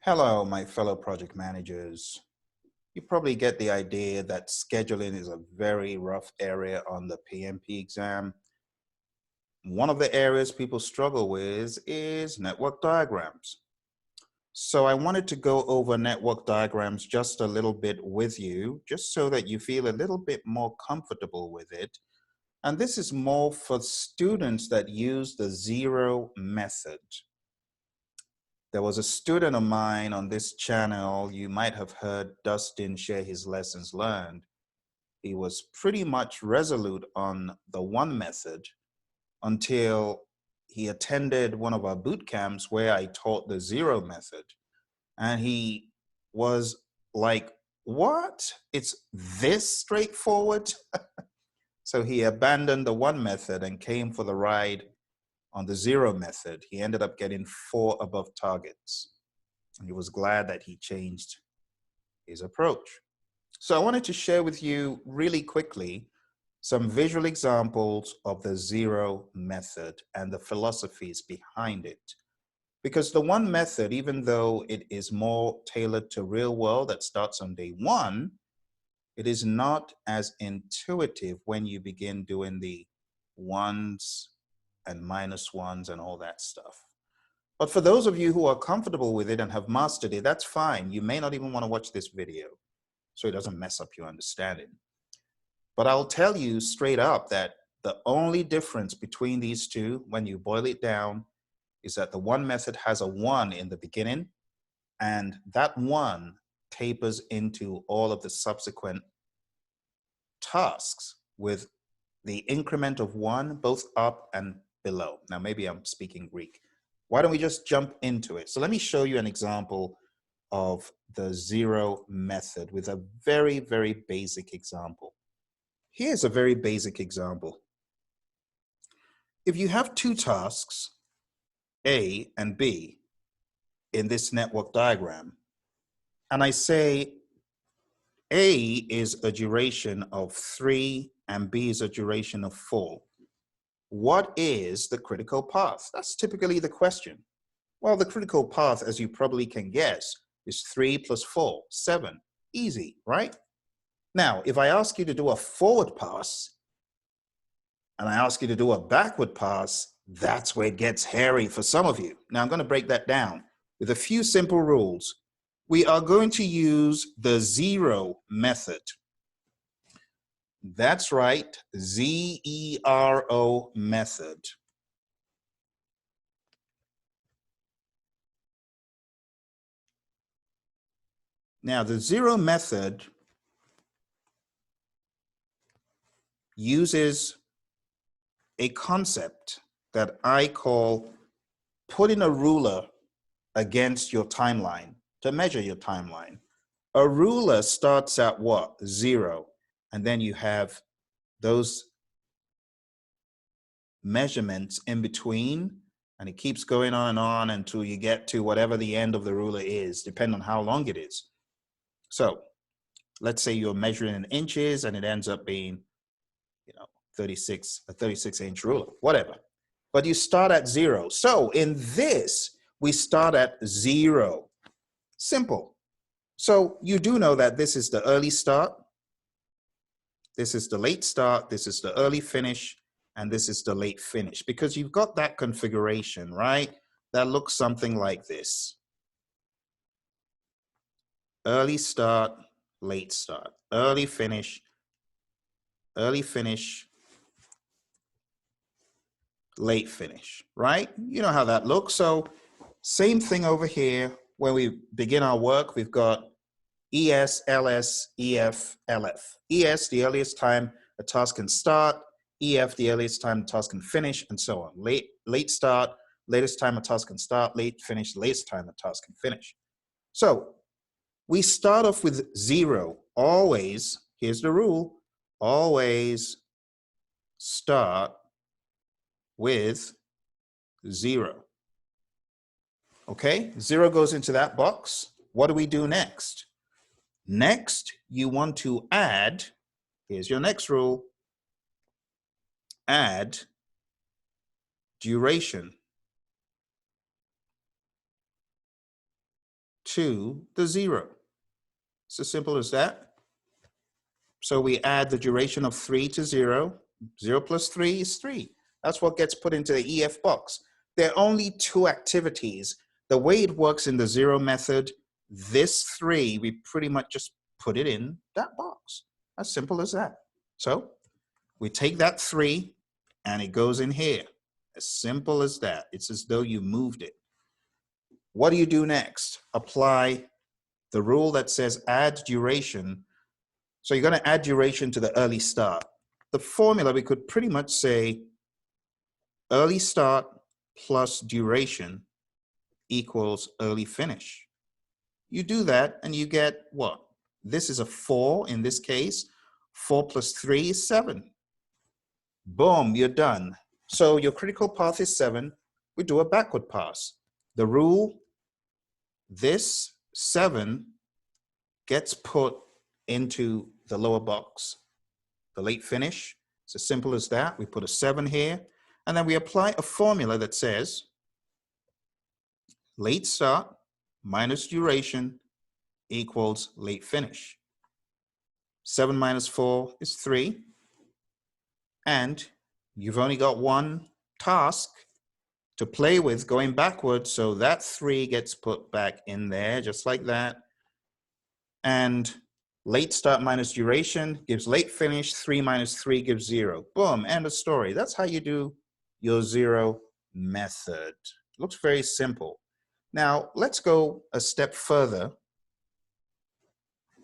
Hello, my fellow project managers. You probably get the idea that scheduling is a very rough area on the PMP exam. One of the areas people struggle with is network diagrams. So I wanted to go over network diagrams just a little bit with you, just so that you feel a little bit more comfortable with it. And this is more for students that use the zero method. There was a student of mine on this channel, you might have heard Dustin share his lessons learned. He was pretty much resolute on the one method until he attended one of our boot camps where I taught the zero method. And he was like, what? It's this straightforward? So he abandoned the one method and came for the ride on the zero method. He ended up getting 4 above targets. He was glad that he changed his approach. So I wanted to share with you really quickly some visual examples of the zero method and the philosophies behind it. Because the one method, even though it is more tailored to real world that starts on day 1, it is not as intuitive when you begin doing the ones and minus ones and all that stuff. But for those of you who are comfortable with it and have mastered it, that's fine. You may not even want to watch this video, so it doesn't mess up your understanding. But I'll tell you straight up that the only difference between these two, when you boil it down, is that the one method has a 1 in the beginning, and that 1 tapers into all of the subsequent tasks with the increment of 1 both up and below. Now, maybe I'm speaking Greek. Why don't we just jump into it? So let me show you an example of the zero method with a very, very basic example. Here's a very basic example. If you have 2 tasks, A and B, in this network diagram, and I say A is a duration of 3 and B is a duration of 4, what is the critical path? That's typically the question. Well, the critical path, as you probably can guess, is 3 plus 4, 7. Easy, right? Now, if I ask you to do a forward pass, and I ask you to do a backward pass, that's where it gets hairy for some of you. Now, I'm going to break that down with a few simple rules. We are going to use the zero method. That's right, Z-E-R-O method. Now, the zero method uses a concept that I call putting a ruler against your timeline to measure your timeline. A ruler starts at what? 0. And then you have those measurements in between, and it keeps going on until you get to whatever the end of the ruler is, depending on how long it is. So let's say you're measuring in inches and it ends up being, a 36-inch ruler, whatever. But you start at 0. So in this, we start at 0. Simple. So you do know that this is the early start, this is the late start, this is the early finish, and this is the late finish, because you've got that configuration, right? That looks something like this. Early start, late start, early finish, late finish, right? You know how that looks. So same thing over here. When we begin our work, we've got ES, LS, EF, LF. ES, the earliest time a task can start. EF, the earliest time a task can finish, and so on. Late start, latest time a task can start. Late finish, latest time a task can finish. So we start off with 0. Always, here's the rule, always start with 0. Okay, 0 goes into that box. What do we do next? Next, you want to add, here's your next rule, add duration. to the 0. It's as simple as that. So we add the duration of 3 to 0. 0 plus 3 is 3. That's what gets put into the EF box. There are only 2 activities. The way it works in the 0 method, this 3, we pretty much just put it in that box. As simple as that. So we take that 3 and it goes in here. As simple as that. It's as though you moved it. What do you do next? Apply the rule that says add duration. So you're going to add duration to the early start. The formula, we could pretty much say early start plus duration equals early finish. You do that and you get what? This is a 4 in this case. 4 plus 3 is 7. Boom, you're done. So your critical path is 7. We do a backward pass. The rule, this 7 gets put into the lower box. The late finish, it's as simple as that. We put a 7 here, and then we apply a formula that says late start minus duration equals late finish. 7 minus 4 is 3. And you've only got one task to play with going backwards. So that 3 gets put back in there just like that. And late start minus duration gives late finish. 3 minus 3 gives 0. Boom, end of story. That's how you do your 0 method. Looks very simple. Now, let's go a step further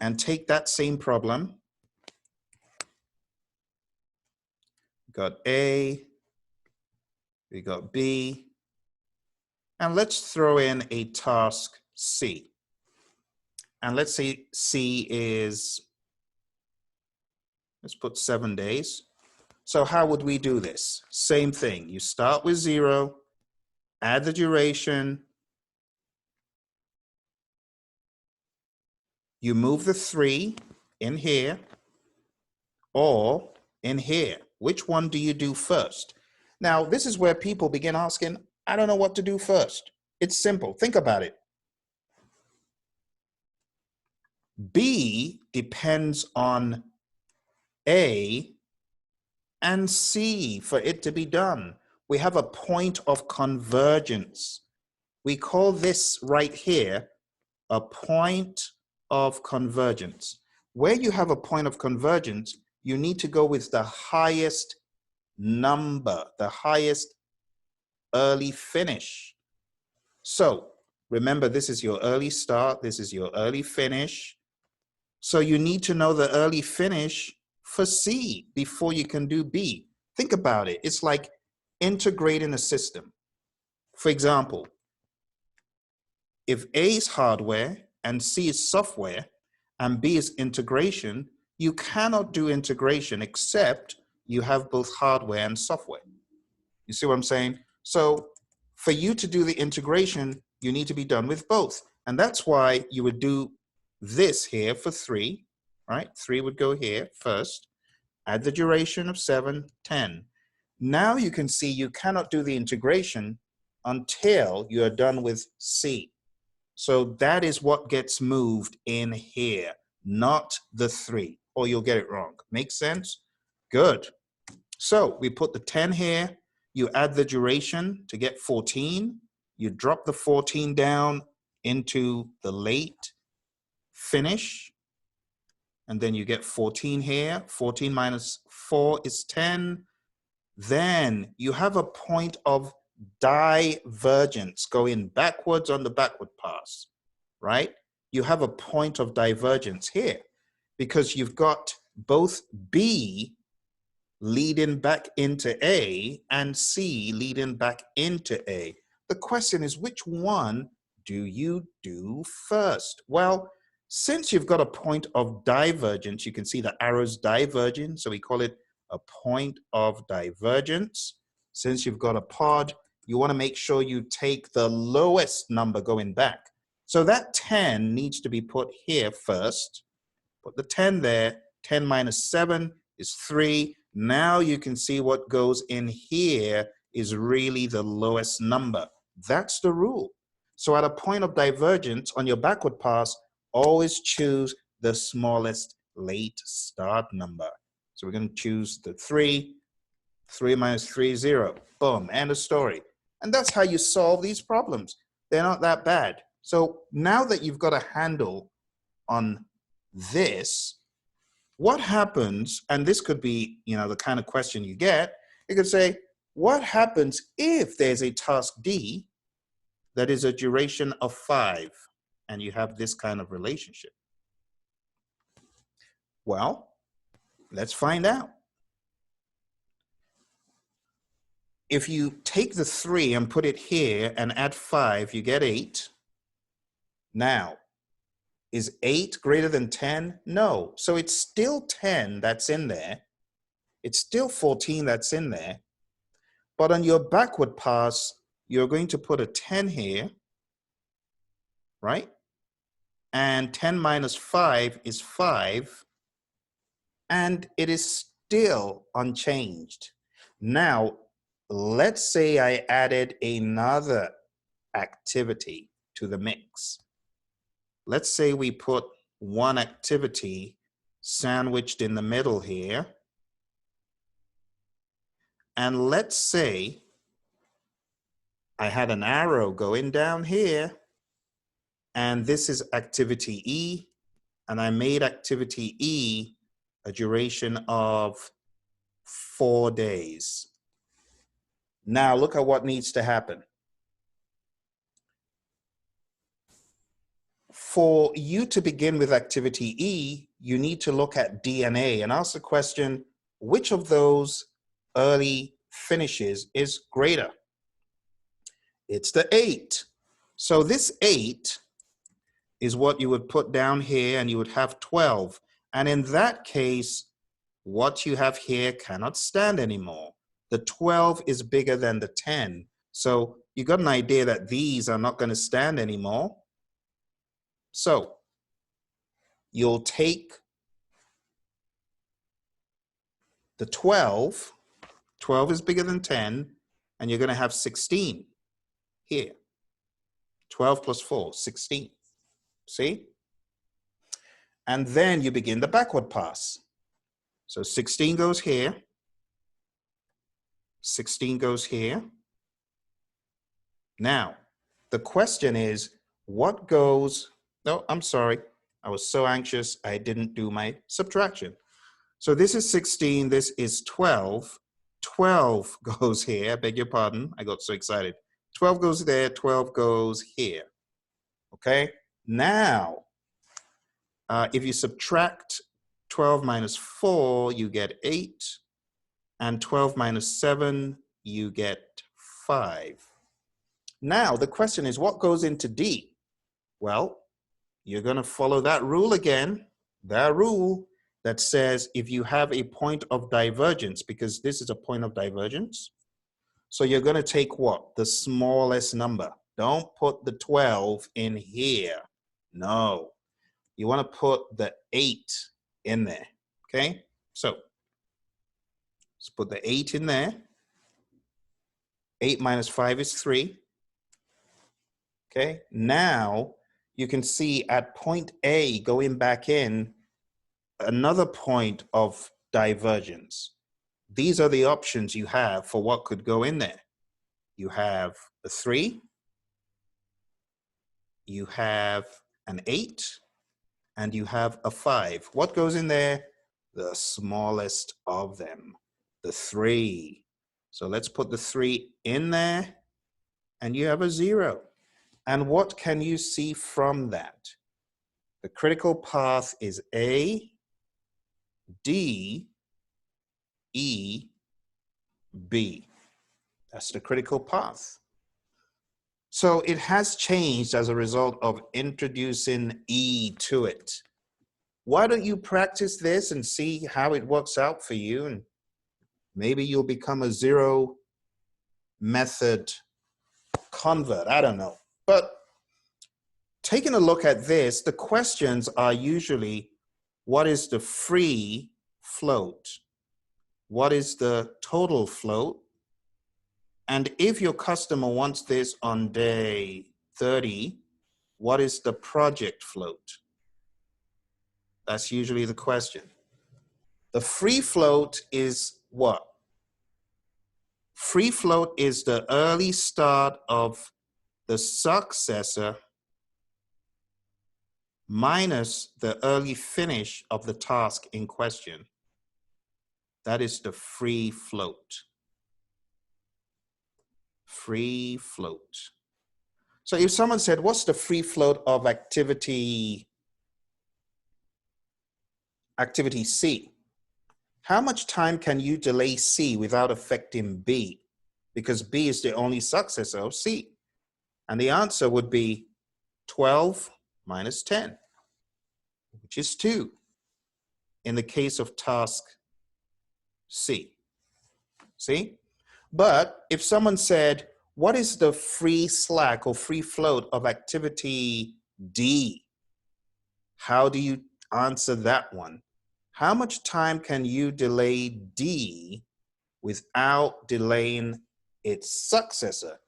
and take that same problem. We got A, we got B, and let's throw in a task C. And let's say C is, let's put 7 days. So how would we do this? Same thing. You start with 0, add the duration, you move the 3 in here or in here. Which one do you do first? Now, this is where people begin asking, I don't know what to do first. It's simple. Think about it. B depends on A and C for it to be done. We have a point of convergence. We call this right here a point of convergence. Where you have a point of convergence, you need to go with the highest number, the highest early finish. So remember, this is your early start, this is your early finish. So you need to know the early finish for C before you can do B. Think about it. It's like integrating a system. For example, if A is hardware and C is software and B is integration, you cannot do integration except you have both hardware and software. You see what I'm saying? So for you to do the integration, you need to be done with both. And that's why you would do this here for 3, right? 3 would go here first, add the duration of 7, 10. Now you can see you cannot do the integration until you are done with C. So that is what gets moved in here, not the 3, or you'll get it wrong. Make sense? Good. So we put the 10 here, you add the duration to get 14, you drop the 14 down into the late finish, and then you get 14 here. 14 minus 4 is 10. Then you have a point of divergence going backwards on the backward pass, right? You have a point of divergence here because you've got both B leading back into A and C leading back into A. The question is, which one do you do first? Well, since you've got a point of divergence, you can see the arrows diverging, so we call it a point of divergence. Since you've got a pod, you want to make sure you take the lowest number going back. So that 10 needs to be put here first. Put the 10 there. 10 minus 7 is 3. Now you can see what goes in here is really the lowest number. That's the rule. So at a point of divergence on your backward pass, always choose the smallest late start number. So we're going to choose the 3. 3 minus 3 is 0. Boom, end of story. And that's how you solve these problems. They're not that bad. So now that you've got a handle on this, what happens, and this could be, the kind of question you get, you could say, what happens if there's a task D that is a duration of 5 and you have this kind of relationship? Well, let's find out. If you take the 3 and put it here and add 5, you get 8. Now, is 8 greater than 10? No. So it's still 10 that's in there. It's still 14 that's in there. But on your backward pass, you're going to put a 10 here, right? And 10 minus 5 is 5. And it is still unchanged. Now, let's say I added another activity to the mix. Let's say we put one activity sandwiched in the middle here. And let's say I had an arrow going down here, and this is activity E, and I made activity E a duration of 4 days. Now look at what needs to happen. For you to begin with activity E, you need to look at D and A and ask the question, which of those early finishes is greater? It's the 8. So this 8 is what you would put down here, and you would have 12. And in that case, what you have here cannot stand anymore. The 12 is bigger than the 10. So you got an idea that these are not going to stand anymore. So you'll take the 12, 12 is bigger than 10, and you're going to have 16 here. 12 plus 4, 16. See? And then you begin the backward pass. So 16 goes here. 16 goes here. Now, the question is, what goes, no, I'm sorry. I was so anxious, I didn't do my subtraction. So this is 16, this is 12. 12 goes here, I beg your pardon, I got so excited. 12 goes there, 12 goes here, okay? Now, if you subtract 12 minus 4, you get 8, and 12 minus 7, you get 5. Now, the question is, what goes into D? Well, you're going to follow that rule again, that rule that says if you have a point of divergence, because this is a point of divergence, so you're going to take what? The smallest number. Don't put the 12 in here. No. You want to put the 8 in there, okay? So let's put the 8 in there. 8 minus 5 is 3. Okay, now you can see at point A, going back in, another point of divergence. These are the options you have for what could go in there. You have a 3, you have an 8, and you have a 5. What goes in there? The smallest of them, the 3. So let's put the 3 in there, and you have a 0. And what can you see from that? The critical path is A, D, E, B. That's the critical path. So it has changed as a result of introducing E to it. Why don't you practice this and see how it works out for you? And maybe you'll become a 0 method convert. I don't know. But taking a look at this, the questions are usually, what is the free float? What is the total float? And if your customer wants this on day 30, what is the project float? That's usually the question. The free float is what? Free float is the early start of the successor minus the early finish of the task in question. That is the free float. Free float. So if someone said, what's the free float of activity C? How much time can you delay C without affecting B? Because B is the only successor of C. And the answer would be 12 minus 10, which is 2 in the case of task C. See? But if someone said, what is the free slack or free float of activity D? How do you answer that one? How much time can you delay D without delaying its successor?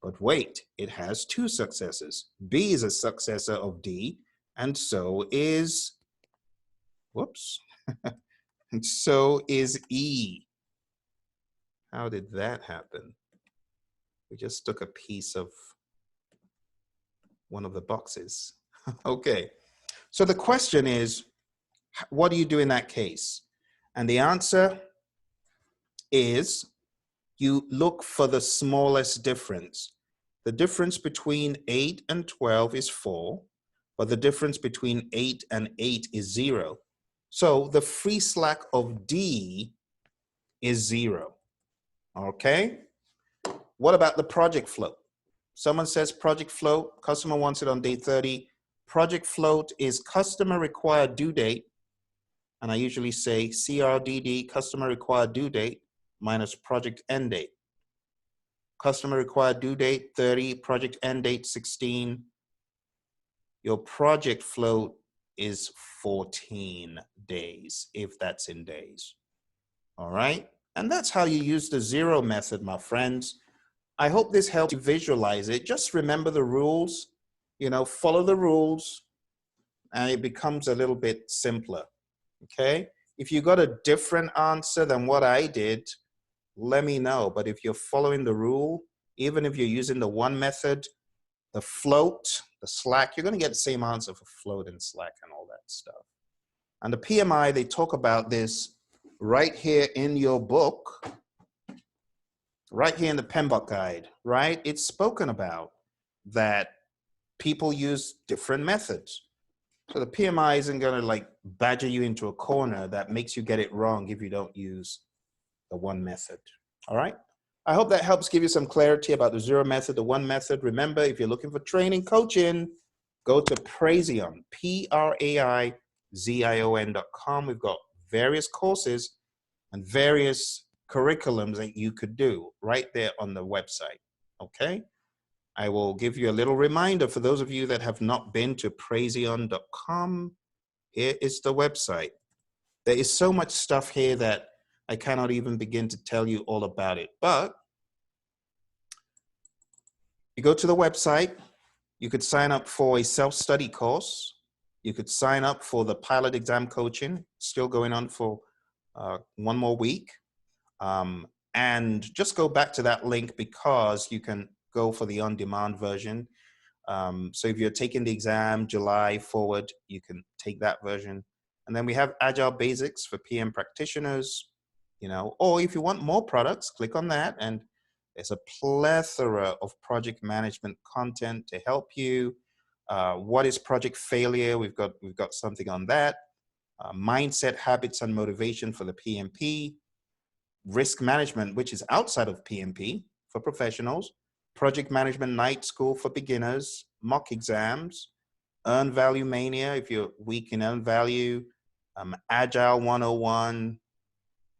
But wait, it has 2 successors. B is a successor of D, and so is, whoops, and so is E. How did that happen? We just took a piece of one of the boxes. Okay, so the question is, what do you do in that case? And the answer is you look for the smallest difference. The difference between 8 and 12 is 4, but the difference between 8 and 8 is 0. So the free slack of D is 0. Okay? What about the project float? Someone says project float, customer wants it on day 30. Project float is customer required due date, and I usually say CRDD, customer required due date, minus project end date. Customer required due date 30, project end date 16. Your project float is 14 days, if that's in days. All right? And that's how you use the 0 method, my friends. I hope this helps you visualize it. Just remember the rules, you know, follow the rules, and it becomes a little bit simpler. Okay? If you got a different answer than what I did, let me know. But if you're following the rule, even if you're using the 1 method, the float, the slack, you're going to get the same answer for float and slack and all that stuff. And the PMI, they talk about this right here in your book, right here in the PMBOK guide, right? It's spoken about that people use different methods. So the PMI isn't going to like badger you into a corner that makes you get it wrong if you don't use the 1 method. All right. I hope that helps give you some clarity about the 0 method, the 1 method. Remember, if you're looking for training, coaching, go to Praizion, Praizion.com. We've got various courses and various curriculums that you could do right there on the website. Okay. I will give you a little reminder for those of you that have not been to Praizion.com. Here is the website. There is so much stuff here that I cannot even begin to tell you all about it. But you go to the website, you could sign up for a self-study course. You could sign up for the pilot exam coaching, still going on for 1 more week. And just go back to that link because you can go for the on-demand version. So if you're taking the exam July forward, you can take that version. And then we have Agile Basics for PM practitioners, you know, or if you want more products, click on that. And there's a plethora of project management content to help you. What is project failure? We've got something on that. Mindset, habits, and motivation for the PMP. Risk management, which is outside of PMP for professionals. Project management night school for beginners. Mock exams. Earn value mania if you're weak in earn value. Agile 101.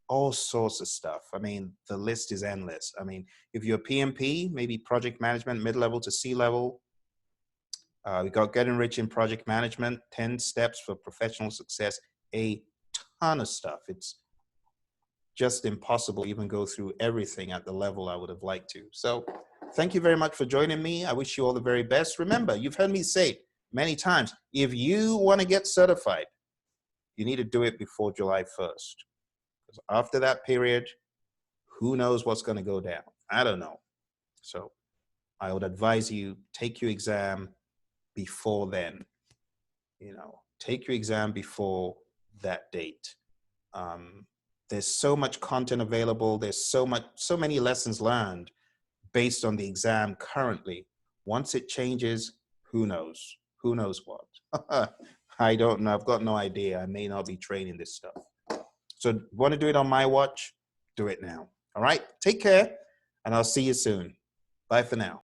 All sorts of stuff. I mean, the list is endless. I mean, if you're PMP, maybe project management, mid-level to C-level. We got Getting Rich in Project Management, 10 steps for professional success, a ton of stuff. It's just impossible to even go through everything at the level I would have liked to. So thank you very much for joining me. I wish you all the very best. Remember, you've heard me say it many times, if you want to get certified, you need to do it before July 1st. Because after that period, who knows what's going to go down? I don't know. So I would advise you take your exam before then. Take your exam before that date. There's so much content available. There's so many lessons learned based on the exam currently. Once it changes, who knows? Who knows what? I don't know. I've got no idea. I may not be training this stuff. So want to do it on my watch? Do it now. All right. Take care, and I'll see you soon. Bye for now.